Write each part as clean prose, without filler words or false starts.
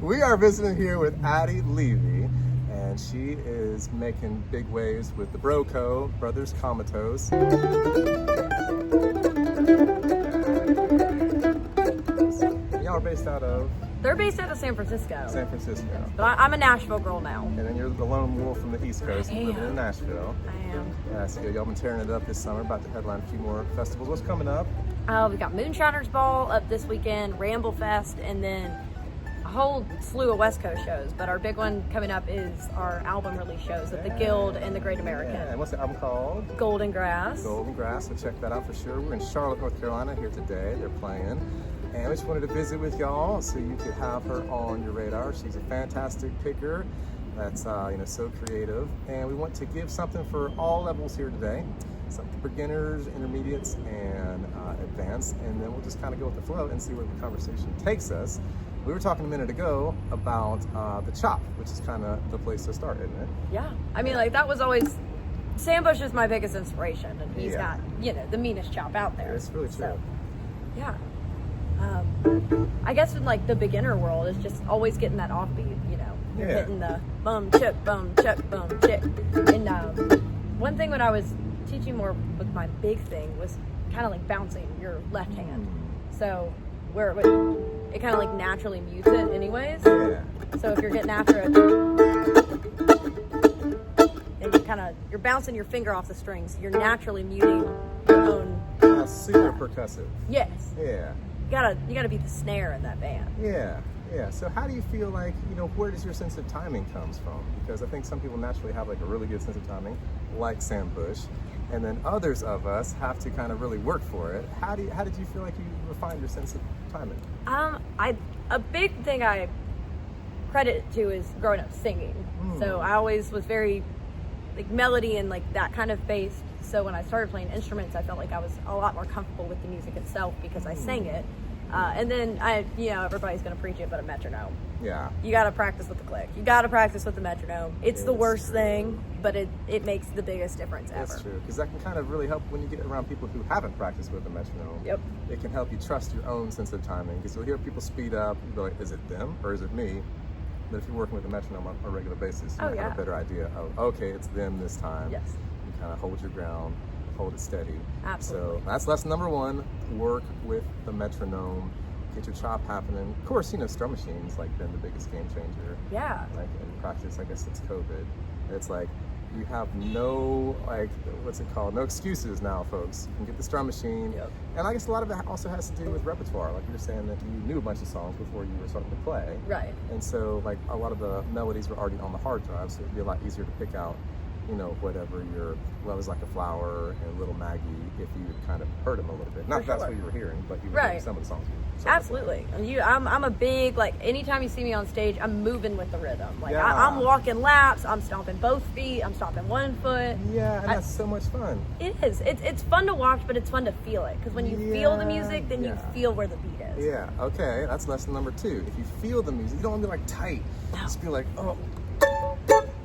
We are visiting here with Addie Levy, and she is making big waves with the Broco Brothers Comatose. Y'all are based out of? They're based out of San Francisco. San Francisco. But I'm a Nashville girl now. And then you're the lone wolf from the East Coast living in Nashville. I am. That's good. Y'all been tearing it up this summer, about to headline a few more festivals. What's coming up? We got Moonshiners Ball up this weekend, Ramble Fest, and then a whole slew of West Coast shows. But our big one coming up is our album release shows at the Guild and the Great American. Yeah. And what's the album called? Golden Grass. Golden Grass, so check that out for sure. We're in Charlotte, North Carolina here today. They're playing. And I just wanted to visit with y'all so you could have her on your radar. She's a fantastic picker that's so creative. And we want to give something for all levels here today. Something for beginners, intermediates, and advanced. And then we'll just kind of go with the flow and see where the conversation takes us. We were talking a minute ago about the chop, which is kind of the place to start, isn't it? Yeah. I mean, like, that was always... Sam Bush is my biggest inspiration, and he's got, the meanest chop out there. It's really true. So, yeah. I guess in like the beginner world, it's just always getting that offbeat, You're hitting the bum, chick, bum, chick. And one thing when I was teaching more with my big thing was kind of like bouncing your left hand. So where it kind of like naturally mutes it anyways. Yeah. So if you're getting after it, and you're bouncing your finger off the strings, you're naturally muting your own. Super percussive. Yes. Yeah. You gotta beat the snare in that band. Yeah. So how do you feel like, where does your sense of timing comes from? Because I think some people naturally have like a really good sense of timing, like Sam Bush, and then others of us have to kind of really work for it. How did you feel like you refined your sense of timing? A big thing I credit it to is growing up singing. So I always was very like melody and like that kind of based. So when I started playing instruments, I felt like I was a lot more comfortable with the music itself because I sang it. And then everybody's gonna preach it, but a metronome. Yeah. You gotta practice with the click. You gotta practice with the metronome. It's the worst thing, but it makes the biggest difference ever. That's true, because that can kind of really help when you get around people who haven't practiced with the metronome. Yep. It can help you trust your own sense of timing, because you'll hear people speed up, you'll be like, is it them or is it me? But if you're working with a metronome on a regular basis, you have a better idea of, okay, it's them this time. Yes. You kind of hold your ground, hold it steady. Absolutely. So that's lesson number one, work with the metronome, get your chop happening. Of course, strum machines like been the biggest game changer. Yeah. Like in practice, I guess since COVID. It's like, you have no, no excuses now, folks. You can get the drum machine. Yep. And I guess a lot of it also has to do with repertoire. Like you were saying that you knew a bunch of songs before you were starting to play. Right. And so like a lot of the melodies were already on the hard drive, so it'd be a lot easier to pick out, whatever your Love Is Like a Flower and Little Maggie, if you kind of heard them a little bit. Not that's what you were hearing, but you were hearing some of the songs. Absolutely. I'm a big, anytime you see me on stage, I'm moving with the rhythm. Yeah. I'm walking laps, I'm stomping both feet, I'm stomping one foot. Yeah, and that's so much fun. It is. It's fun to watch, but it's fun to feel it. Because when you feel the music, then you feel where the beat is. Yeah, okay, that's lesson number two. If you feel the music, you don't want to be like tight. No. Just be like, oh,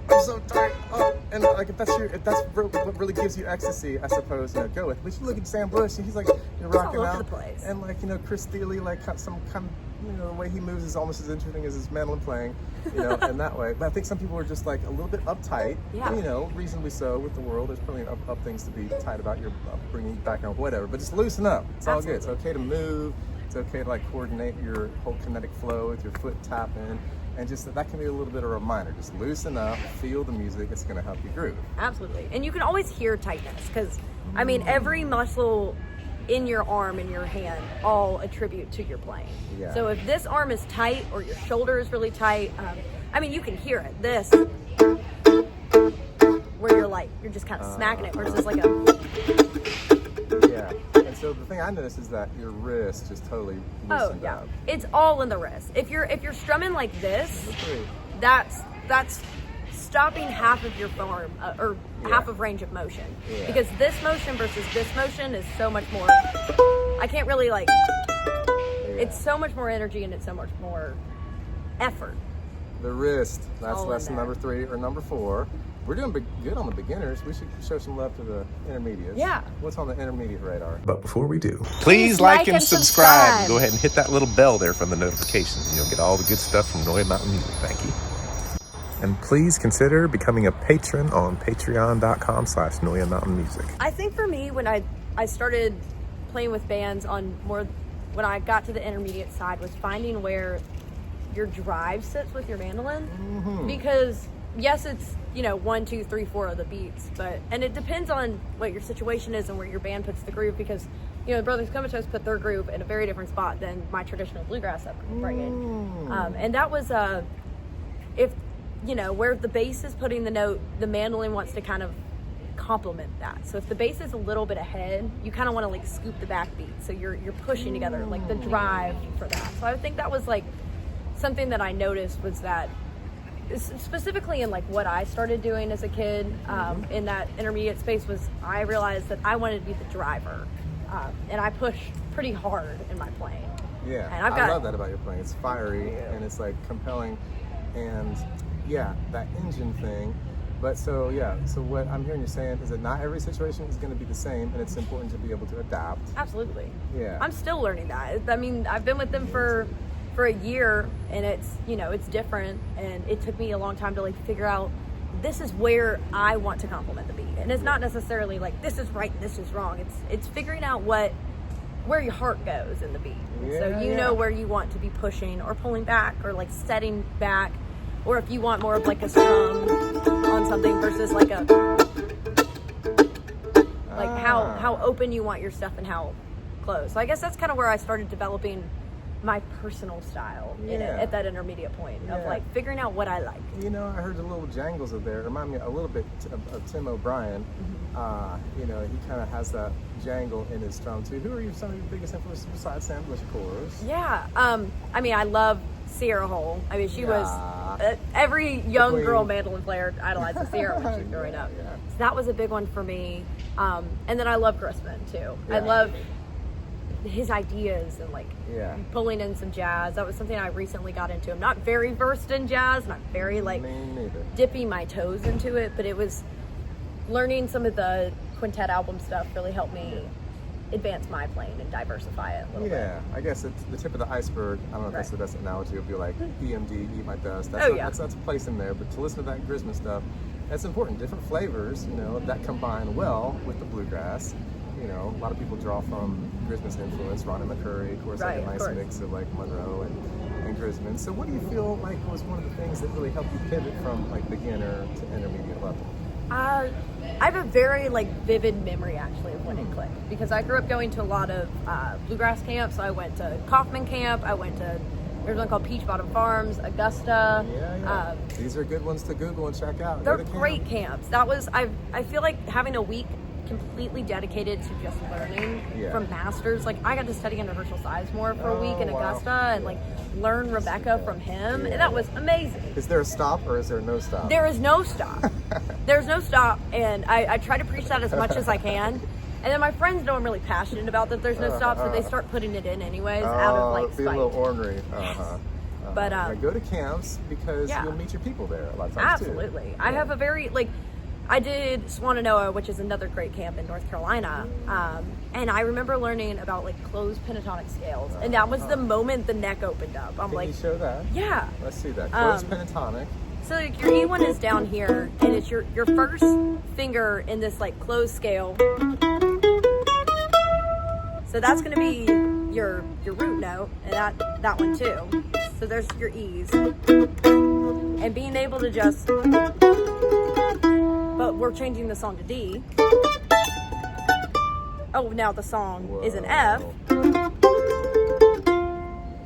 I'm so tight. Oh, and like if that's what really gives you ecstasy, I suppose, go with. But you look at Sam Bush, and he's like, you're rocking all out. over the place. And like, Chris Thiele, like some kind of, the way he moves is almost as interesting as his mandolin playing, in that way. But I think some people are just like a little bit uptight. Yeah. Reasonably so with the world. There's plenty of up things to be tight about, your upbringing, background, whatever. But just loosen up. It's all good. It's okay to move. It's okay to coordinate your whole kinetic flow with your foot tapping. And just that can be a little bit of a reminder. Just loosen up, feel the music. It's going to help you groove. Absolutely. And you can always hear tightness because, every muscle in your arm and your hand all attribute to your playing. Yeah. So if this arm is tight or your shoulder is really tight, you can hear it. This, where you're just kind of smacking it versus like a... Yeah. And so the thing I noticed is that your wrist just totally loosened up. It's all in the wrist. If you're strumming like this, that's stopping half of your form or half of range of motion. Yeah. Because this motion versus this motion is so much more. I can't really It's so much more energy and it's so much more effort. The wrist. That's all in lesson there. number 3 or number 4. We're doing good on the beginners. We should show some love to the intermediates. Yeah. What's on the intermediate radar? But before we do, please like and subscribe. And go ahead and hit that little bell there for the notifications, and you'll get all the good stuff from Noya Mountain Music. Thank you. And please consider becoming a patron on patreon.com/Noya Mountain Music. I think for me, when I started playing with bands on more, when I got to the intermediate side, was finding where your drive sits with your mandolin. Because yes, it's, 1, 2, 3, 4 of the beats, and it depends on what your situation is and where your band puts the groove, because the Brothers Comatose put their groove in a very different spot than my traditional bluegrass upbringing. And that was where the bass is putting the note, the mandolin wants to kind of complement that. So if the bass is a little bit ahead, you kind of want to like scoop the backbeat, so you're pushing together like the drive for that. So I think that was like something that I noticed, was that specifically in like what I started doing as a kid, in that intermediate space, was I realized that I wanted to be the driver, and I push pretty hard in my playing. Yeah, and I love that about your playing. It's fiery and it's like compelling, and that engine thing. But so what I'm hearing you saying is that not every situation is going to be the same, and it's important to be able to adapt. Absolutely. Yeah. I'm still learning that. I mean, I've been with them for a year, and it's it's different, and it took me a long time to like figure out, this is where I want to complement the beat, and it's not necessarily like this is right and this is wrong. It's figuring out where your heart goes in the beat. So you know where you want to be pushing or pulling back, or like setting back, or if you want more of like a strum on something versus like a how open you want your stuff and how close. So I guess that's kind of where I started developing my personal style at that intermediate point of like figuring out what I like. I heard the little jangles of there. Remind me a little bit of Tim O'Brien. He kind of has that jangle in his strum too. Who are some of your biggest influences besides Sam Bush, of course? Yeah, I mean, I love Sierra Hull. I mean, she was every young girl mandolin player idolized Sierra when she was growing up. Yeah. So that was a big one for me. And then I love Grossman too. I love his ideas and like pulling in some jazz. That was something I recently got into. I'm not very versed in jazz, not very like dipping my toes into it, but it was learning some of the quintet album stuff really helped me advance my playing and diversify it a little bit. Yeah, I guess it's the tip of the iceberg. I don't know if that's the best analogy. It would be like EMD, Eat My Dust. That's a place in there. But to listen to that Grisman stuff, that's important. Different flavors, that combine well with the bluegrass. A lot of people draw from Grisman's influence. Ronnie McCurry, of course, like a nice mix of like Monroe and Grisman. So what do you feel like was one of the things that really helped you pivot from like beginner to intermediate level? I have a very like vivid memory actually of when it clicked, because I grew up going to a lot of bluegrass camps. So I went to Kaufman Camp. I went to, there's one called Peach Bottom Farms, Augusta. These are good ones to Google and check out. They're great camps. That was I feel like having a week completely dedicated to just learning from masters. Like I got to study under Herschel Sizemore for a week in Augusta and like learn Rebecca from him, and that was amazing. Is there a stop or is there no stop? There is no stop. There's no stop, and I try to preach that as much as I can. And then my friends know I'm really passionate about that there's no stop, so they start putting it in anyways out of like spite. Be a little ornery. But go to camps because you'll meet your people there a lot of times absolutely. Too. I have a very I did Swananoa, which is another great camp in North Carolina, and I remember learning about like closed pentatonic scales, and that was the moment the neck opened up. Can you show that? Yeah. Let's see that. Closed pentatonic. So like, your E1 is down here, and it's your first finger in this like closed scale. So that's going to be your root note, and that one too. So there's your E's, and being able to just. But we're changing the song to D. Oh, now the song is an F.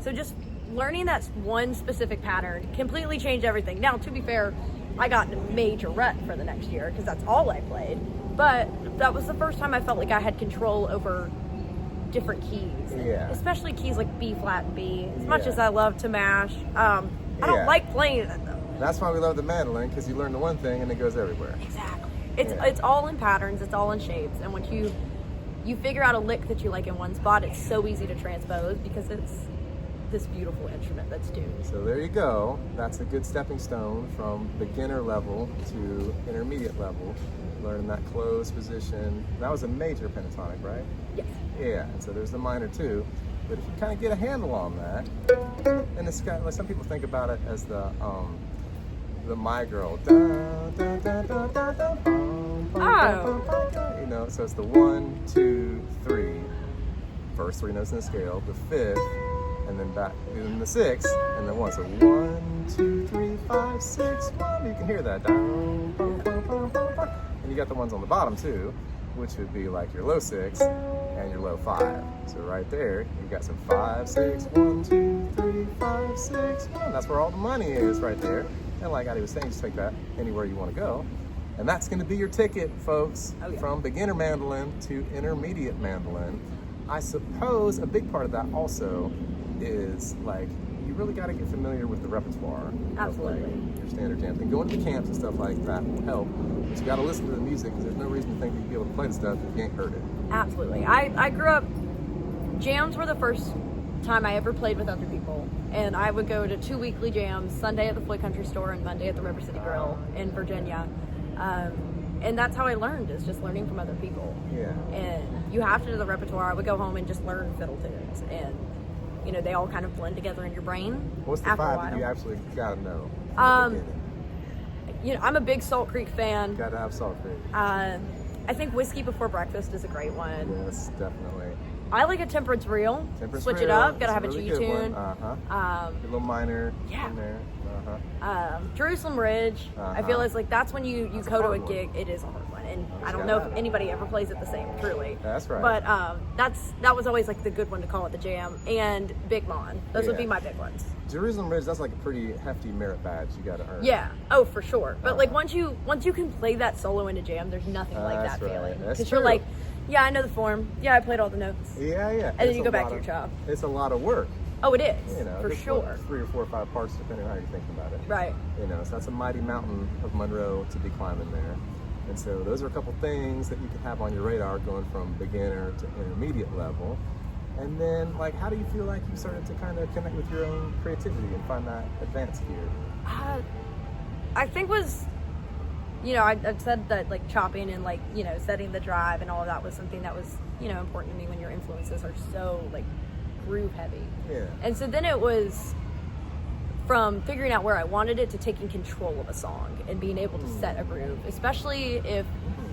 So just learning that one specific pattern completely changed everything. Now, to be fair, I got in a major rut for the next year because that's all I played. But that was the first time I felt like I had control over different keys. Especially keys like B flat and B. As much as I love to mash, I don't like playing it though. That's why we love the mandolin, because you learn the one thing and it goes everywhere. Exactly. It's all in patterns, it's all in shapes, and once you figure out a lick that you like in one spot, it's so easy to transpose because it's this beautiful instrument that's tuned. So there you go. That's a good stepping stone from beginner level to intermediate level. Learning that closed position. That was a major pentatonic, right? Yes. Yeah, and so there's the minor too. But if you kind of get a handle on that, and it's kind of like some people think about it as the My Girl. Da, da, da, da, da, da, bum, bum, Oh. bum, bum, bum, you know, so it's the 1, 2, 3, first 3 notes in the scale, the 5th, and then back, and then the 6th, and then 1. So 1, 2, 3, 5, 6, 1. You can hear that. Dum, bum, bum, bum, bum, bum. And you got the ones on the bottom too, which would be like your low 6 and your low 5. So right there, you got some 5, 6, 1, 2, 3, 5, 6, 1. That's where all the money is right there. And like Addie was saying, just take that anywhere you want to go. And that's going to be your ticket, folks, from beginner mandolin to intermediate mandolin. I suppose a big part of that also is like, you really got to get familiar with the repertoire. Absolutely. Of like your standard jams. And going to the camps and stuff like that will help. But you got to listen to the music because there's no reason to think you'd be able to play the stuff if you ain't heard it. Absolutely. I grew up, jams were the first time I ever played with other people. And I would go to 2 weekly jams, Sunday at the Floyd Country Store and Monday at the River City Grill in Virginia. And that's how I learned, is just learning from other people. Yeah. And you have to do the repertoire. I would go home and just learn fiddle tunes. And, you know, they all kind of blend together in your brain. What's the after a 5 while. that you actually got to know? You know, I'm a big Salt Creek fan. Got to have Salt Creek. I think Whiskey Before Breakfast is a great one. Yes, definitely. I like a Temperance Reel. Temperance Switch it Reel, up. Gotta have that's a really G good tune. one. A little minor in there. Jerusalem Ridge. I feel it's like that's when you That's a go to hard a one. gig. It is a hard one, and I don't gotta know have if it. anybody ever plays it the same. Truly. That's right. But that was always like the good one to call it the jam. And Big Mon. Those would Yeah. be my big ones. Jerusalem Ridge, that's like a pretty hefty merit badge you got to earn. Yeah. Oh, for sure. But like once you can play that solo in a jam, there's nothing like That's that right. feeling. That's Because you're true. like, yeah, I know the form. Yeah, I played all the notes. Yeah, yeah. And then you go back to your job. It's a lot of work. Oh, it is. You know, for just sure. 3 or 4 or 5 parts depending on how you're thinking about it. Right. You know, so that's a mighty mountain of Monroe to be climbing there. And so those are a couple things that you can have on your radar going from beginner to intermediate level. And then, like, how do you feel like you started to kind of connect with your own creativity and find that advanced gear? I think you know, I've said that like chopping and like, you know, setting the drive and all of that was something that was, you know, important to me when your influences are so like groove heavy. Yeah. And so then it was from figuring out where I wanted it to taking control of a song and being able to set a groove, especially if,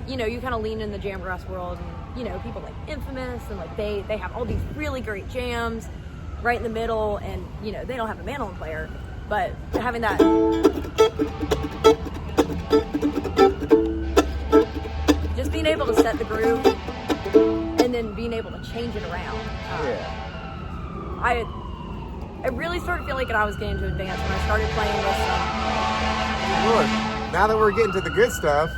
you know, you kind of lean in the jamgrass world and, you know, people like Infamous and like they have all these really great jams right in the middle and, you know, they don't have a mandolin player, but having that just being able to set the groove and then being able to change it around. I really started feeling like I was getting to advance when I started playing with Lord, now that we're getting to the good stuff,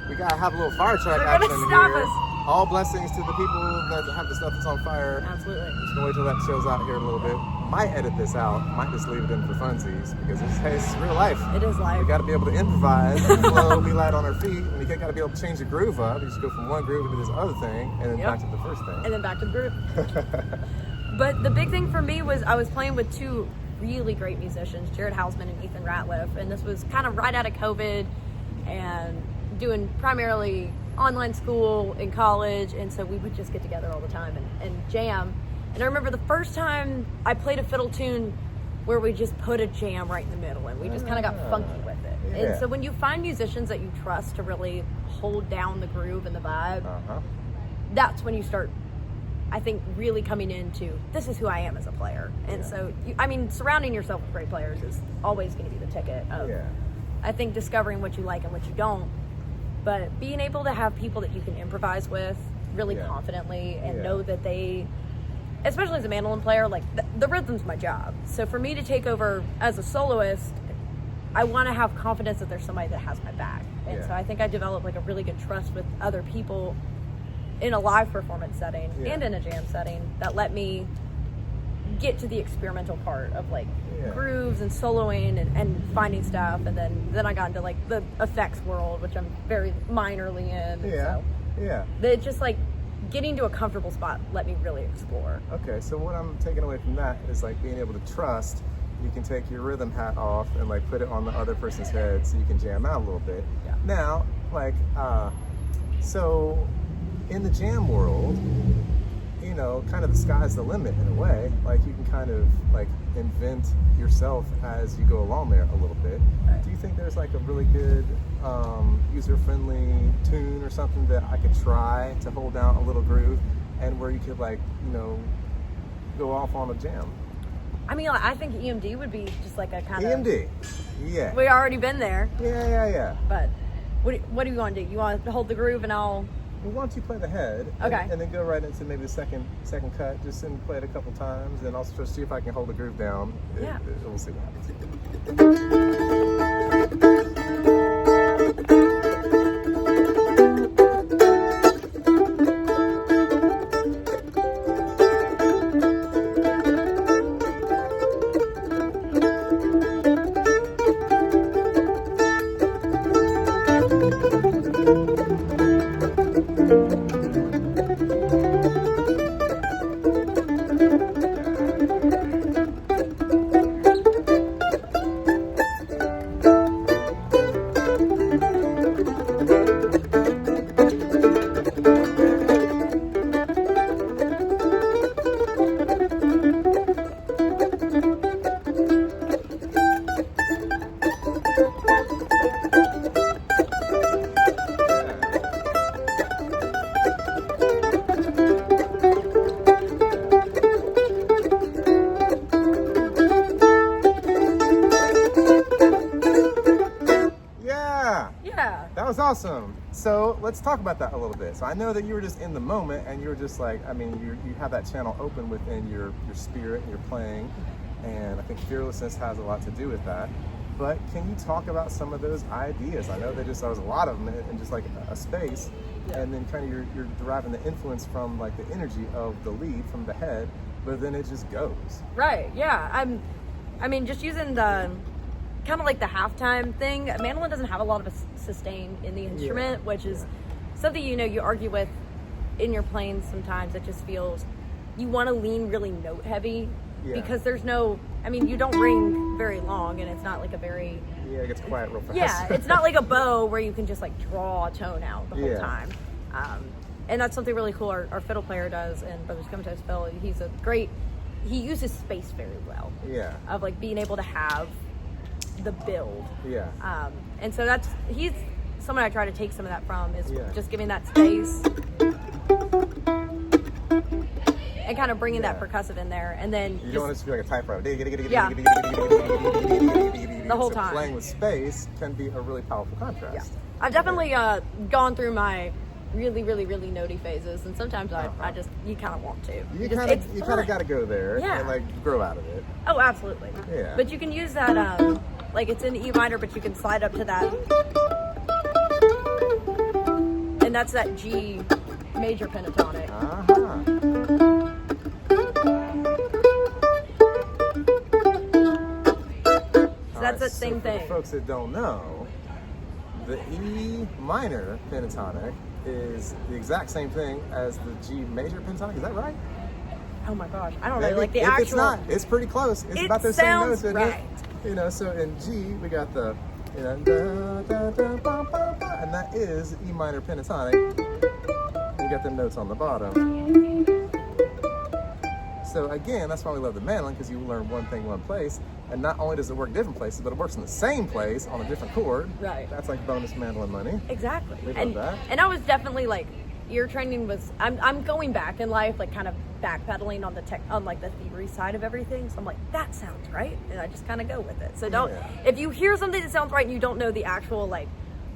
we gotta have a little fire truck They're action gonna here. stop us. All blessings to the people that have the stuff that's on fire. Absolutely. Just gonna wait till that shows out here a little bit. Might edit this out. Might just leave it in for funsies because it's real life. It is life. We got to be able to improvise, flow, be light on our feet, and you got to be able to change the groove up. You just go from one groove into this other thing, and then back to the first thing. And then back to the groove. But the big thing for me was I was playing with 2 really great musicians, Jared Hausman and Ethan Ratliff, and this was kind of right out of COVID and doing primarily online school in college, and so we would just get together all the time and jam. And I remember the first time I played a fiddle tune where we just put a jam right in the middle and we just kind of got funky with it. Yeah. And so when you find musicians that you trust to really hold down the groove and the vibe, that's when you start, I think, really coming into, this is who I am as a player. And so, surrounding yourself with great players is always going to be the ticket of, I think, discovering what you like and what you don't. But being able to have people that you can improvise with really confidently and know that they, especially as a mandolin player, like the rhythm's my job. So for me to take over as a soloist, I want to have confidence that there's somebody that has my back. And so I think I developed like a really good trust with other people in a live performance setting and in a jam setting that let me get to the experimental part of like grooves and soloing and finding stuff. And then I got into like the effects world, which I'm very minorly in. So it's just like getting to a comfortable spot let me really explore. Okay, so what I'm taking away from that is like being able to trust. You can take your rhythm hat off and like put it on the other person's head so you can jam out a little bit. Yeah. Now, like, so in the jam world, you know, kind of the sky's the limit in a way. Like you can kind of like invent yourself as you go along there a little bit. Right. Do you think there's like a really good user-friendly tune or something that I could try to hold down a little groove and where you could like, you know, go off on a jam? I mean, I think EMD would be just like a kind of... EMD, yeah. We already been there. Yeah. But what do you want to do? You want to hold the groove and I'll... Well, why don't you play the head, okay, and then go right into maybe the second cut, just and play it a couple times, and also just see if I can hold the groove down. Yeah. We'll see what happens. That was awesome. So let's talk about that a little bit. So I know that you were just in the moment and you were just like, I mean, you have that channel open within your spirit and your playing. And I think fearlessness has a lot to do with that. But can you talk about some of those ideas? I know that there was a lot of them in just like a space. Yeah. And then kind of you're deriving the influence from like the energy of the lead from the head, but then it just goes. Right, yeah. I mean, just using the kind of like the halftime thing. Mandolin doesn't have a lot of a sustain in the instrument, which is something, you know, you argue with in your playing sometimes. It just feels, you want to lean really note heavy because there's no, I mean, you don't ring very long and it's not like a very... Yeah, it gets quiet real fast. Yeah, it's not like a bow where you can just like draw a tone out the whole time. And that's something really cool our fiddle player does, and Brothers Comatose Phil, he's a great, he uses space very well. Yeah. Of like being able to have the build. Yeah. And so he's someone I try to take some of that from, is just giving that space and kind of bringing that percussive in there, and then you don't want it to be like a typewriter. Yeah. The whole time. Playing with space can be a really powerful contrast. Yeah. I've definitely gone through my really notey phases, and sometimes I just, you kind of want to. You kind of got to go there and like grow out of it. Oh, absolutely. Yeah. But you can use that, like it's in E minor, but you can slide up to that, and that's that G major pentatonic. So that's that same thing. For the folks that don't know, the E minor pentatonic is the exact same thing as the G major pentatonic. Is that right? Oh my gosh, I don't know. Like the actual. It's not. It's pretty close. It's about the same notes. Right. You know, so in G we got the, you know, da, da, da, ba, ba, ba, and that is E minor pentatonic. You got the notes on the bottom. So again, that's why we love the mandolin, because you learn one thing one place, and not only does it work different places, but it works in the same place on a different chord. Right. That's like bonus mandolin money. Exactly. We love that. And I was definitely like, ear training was, I'm going back in life, like kind of backpedaling on on like the theory side of everything. So I'm like, that sounds right, and I just kind of go with it. So don't, if you hear something that sounds right and you don't know the actual, like,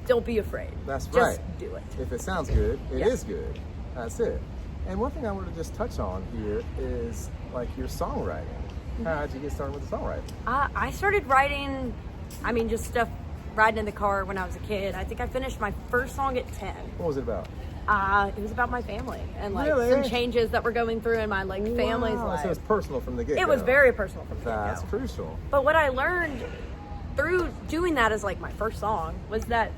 don't be afraid. That's right. Just do it. If it sounds good, it is good. That's it. And one thing I want to just touch on here is like your songwriting. How did you get started with the songwriting? I started writing, I mean, just stuff riding in the car when I was a kid. I think I finished my first song at 10. What was it about? It was about my family and like some changes that were going through in my like family's life. So it was personal from the get-go. It was very personal from the get-go. That's crucial. But what I learned through doing that as like my first song was that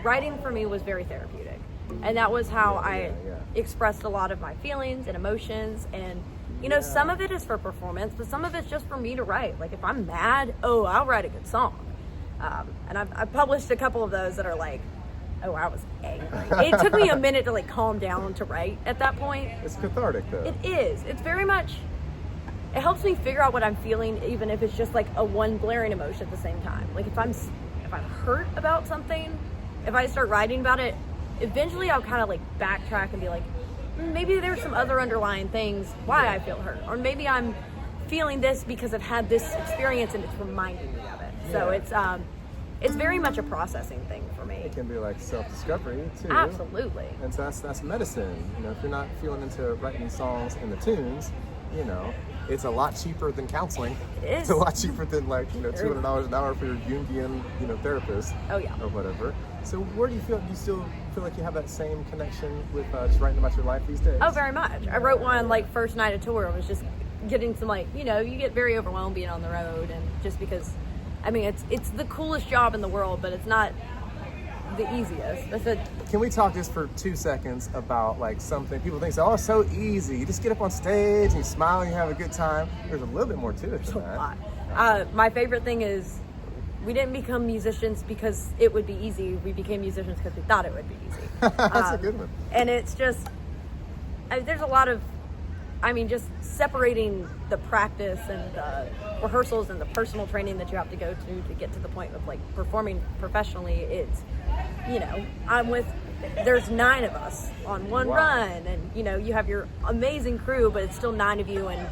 writing for me was very therapeutic. And that was how I yeah. expressed a lot of my feelings and emotions. And, you know, some of it is for performance, but some of it's just for me to write. Like, if I'm mad, I'll write a good song. And I've published a couple of those that are like, I was angry. It took me a minute to like calm down to write at that point. It's cathartic though. It is. It's very much, it helps me figure out what I'm feeling, even if it's just like a one blaring emotion at the same time. Like if I'm hurt about something, if I start writing about it, eventually I'll kind of like backtrack and be like, maybe there's some other underlying things why I feel hurt. Or maybe I'm feeling this because I've had this experience and it's reminding me of it. So it's very much a processing thing for me. It can be like self-discovery too. Absolutely. And so that's medicine. You know, if you're not feeling into writing songs and the tunes, you know, it's a lot cheaper than counseling. It is. It's a lot cheaper than like, you know, $200 an hour for your Jungian, you know, therapist. Oh yeah. Or whatever. So where do you feel? Do you still feel like you have that same connection with just writing about your life these days? Oh, very much. I wrote one like first night of tour. I was just getting some like, you know, you get very overwhelmed being on the road, and just because, I mean, it's the coolest job in the world, but it's not the easiest. Can we talk just for 2 seconds about like something people think, oh, it's so easy. You just get up on stage and you smile and you have a good time. There's a little bit more to it than that. My favorite thing is we didn't become musicians because it would be easy. We became musicians because we thought it would be easy. That's a good one. And it's just, there's a lot of, I mean, just separating the practice and the rehearsals and the personal training that you have to go to get to the point of like performing professionally. It's, you know, there's 9 of us on one run, and you know, you have your amazing crew, but it's still 9 of you, and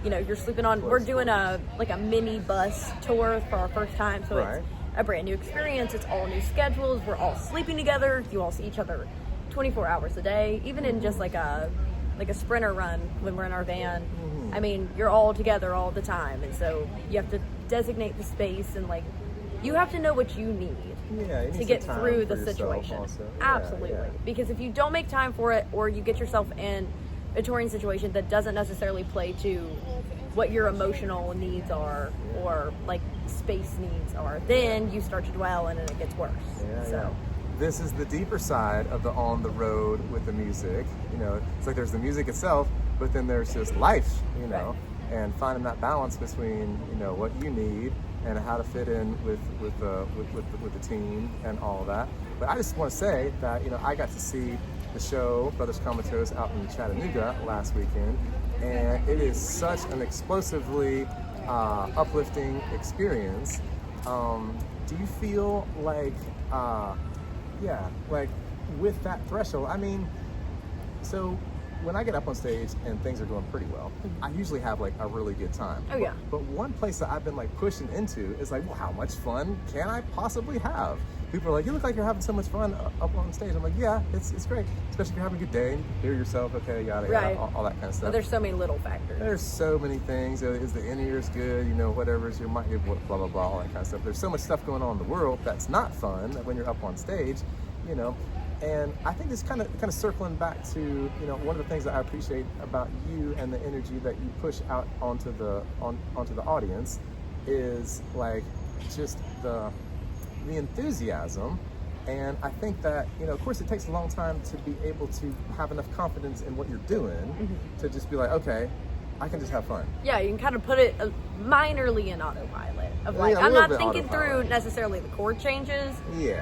you know, you're sleeping on, we're doing a mini bus tour for our first time, so it's a brand new experience. It's all new schedules. We're all sleeping together. You all see each other 24 hours a day, even in just like a sprinter run when we're in our van. I mean, you're all together all the time, and so you have to designate the space, and like you have to know what you need to get through the situation. Absolutely. Because if you don't make time for it, or you get yourself in a touring situation that doesn't necessarily play to what your emotional needs are or like space needs are, then you start to dwell and then it gets worse. This is the deeper side of the on the road with the music. You know, it's like there's the music itself, but then there's just life, you know, and finding that balance between, you know, what you need and how to fit in with the team and all of that. But I just want to say that, you know, I got to see the show Brothers Comatose out in Chattanooga last weekend, and it is such an explosively uplifting experience. Do you feel like like with that threshold, I mean, so when I get up on stage and things are going pretty well, I usually have like a really good time. Oh yeah. But one place that I've been like pushing into is like, well, how much fun can I possibly have? People are like, you look like you're having so much fun up on stage. I'm like, yeah, it's great. Especially if you're having a good day, you hear yourself, okay, yada, yada, all that kind of stuff. Well, there's so many little factors. There's so many things. Is the in-ears good? You know, whatever's your mind, blah, blah, blah, all that kind of stuff. There's so much stuff going on in the world that's not fun when you're up on stage, you know. And I think it's kind of circling back to, you know, one of the things that I appreciate about you and the energy that you push out onto the audience is like just the enthusiasm. And I think that, you know, of course it takes a long time to be able to have enough confidence in what you're doing to just be like, okay, I can just have fun. Yeah, you can kind of put it minorly in autopilot of like, I'm not thinking through necessarily the chord changes,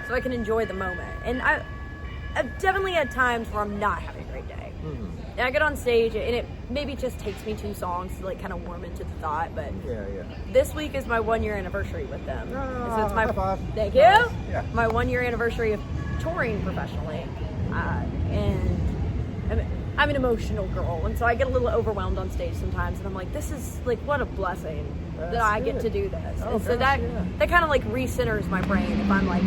so I can enjoy the moment. And I've definitely had times where I'm not having a great day. And I get on stage and it maybe just takes me 2 songs to like kind of warm into the thought, but this week is my 1-year anniveration with them. So it's my thank you. My 1-year anniversary of touring professionally, and I'm an emotional girl, and so I get a little overwhelmed on stage sometimes, and I'm like, this is like, what a blessing that I get to do this. And so that kind of like recenters my brain if I'm like,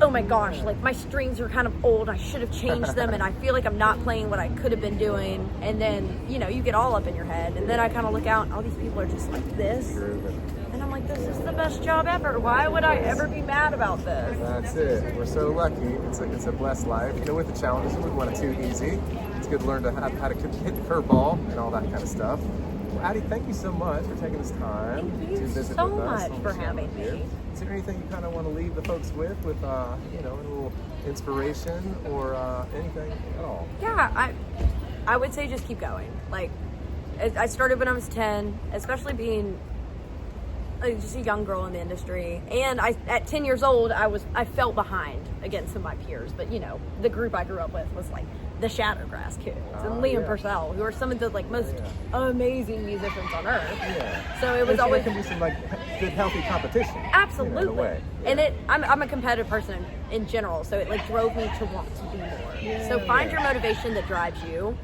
oh my gosh, like my strings are kind of old, I should have changed them, and I feel like I'm not playing what I could have been doing. And then, you know, you get all up in your head, and then I kind of look out and all these people are just like this, and I'm like, this is the best job ever. Why would I ever be mad about this? That's it. We're so lucky. It's a blessed life. You know, with the challenges, we wouldn't want it too easy. It's good to learn how to hit the curveball and all that kind of stuff. Addie, thank you so much for taking this time Thank you to visit so with us. much for having Here. me. Is there anything you kind of want to leave the folks with you know, a little inspiration or anything at all? Yeah, I would say just keep going. Like, I started when I was 10, especially being just a young girl in the industry. And at 10 years old, I felt behind against some of my peers. But, you know, the group I grew up with was like the Shattergrass Kids and Liam Purcell, who are some of the like most amazing musicians on earth. Yeah. So it was always... It can be some like good, healthy competition. Absolutely. You know, in a way. And I'm a competitive person in general, so it like drove me to want to be more. Yeah. So find your motivation that drives you,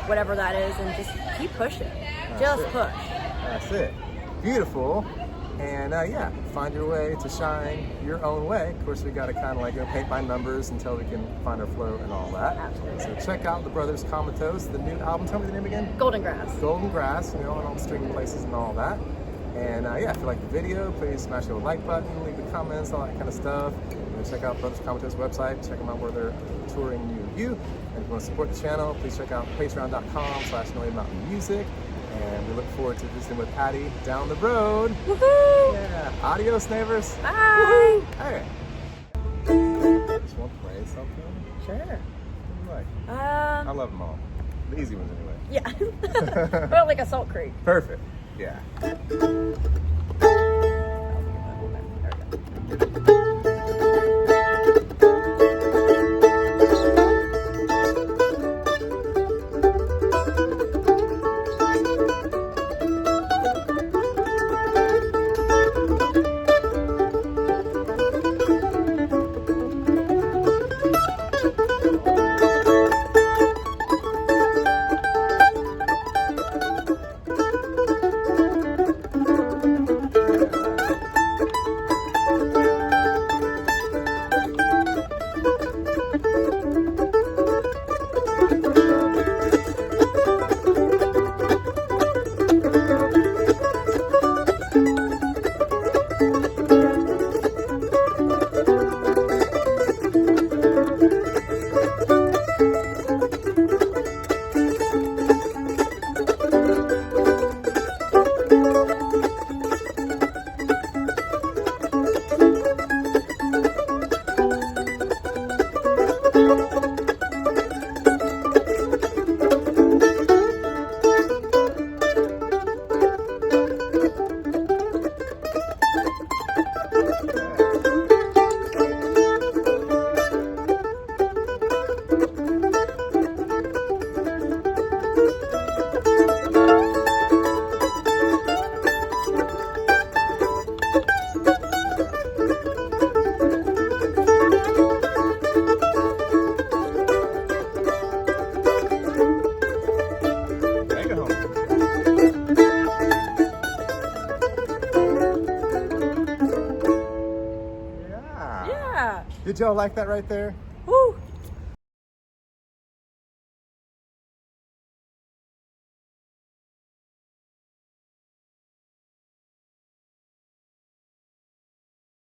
whatever that is, and just keep pushing. Just push. That's it. Beautiful. And yeah, find your way to shine your own way. Of course, we got to kind of like go paint by numbers until we can find our flow and all that. Absolutely. So check out the Brothers Comatose, the new album. Tell me the name again. Golden Grass. Golden Grass, you know, on all the streaming places and all that. And yeah, if you like the video, please smash the like button, leave the comments, all that kind of stuff. And check out Brothers Comatose website. Check them out where they're touring you. And if you want to support the channel, please check out patreon.com/NoyaMountainMusic. And we look forward to visiting with Addie down the road. Woohoo! Yeah. Adios, neighbors. Bye. Woohoo. Hey. Just want to play something? Sure. What do you like? I love them all. The easy ones anyway. Yeah. Well, like a Salt Creek. Perfect. Yeah. There we go. Did y'all like that right there? Woo!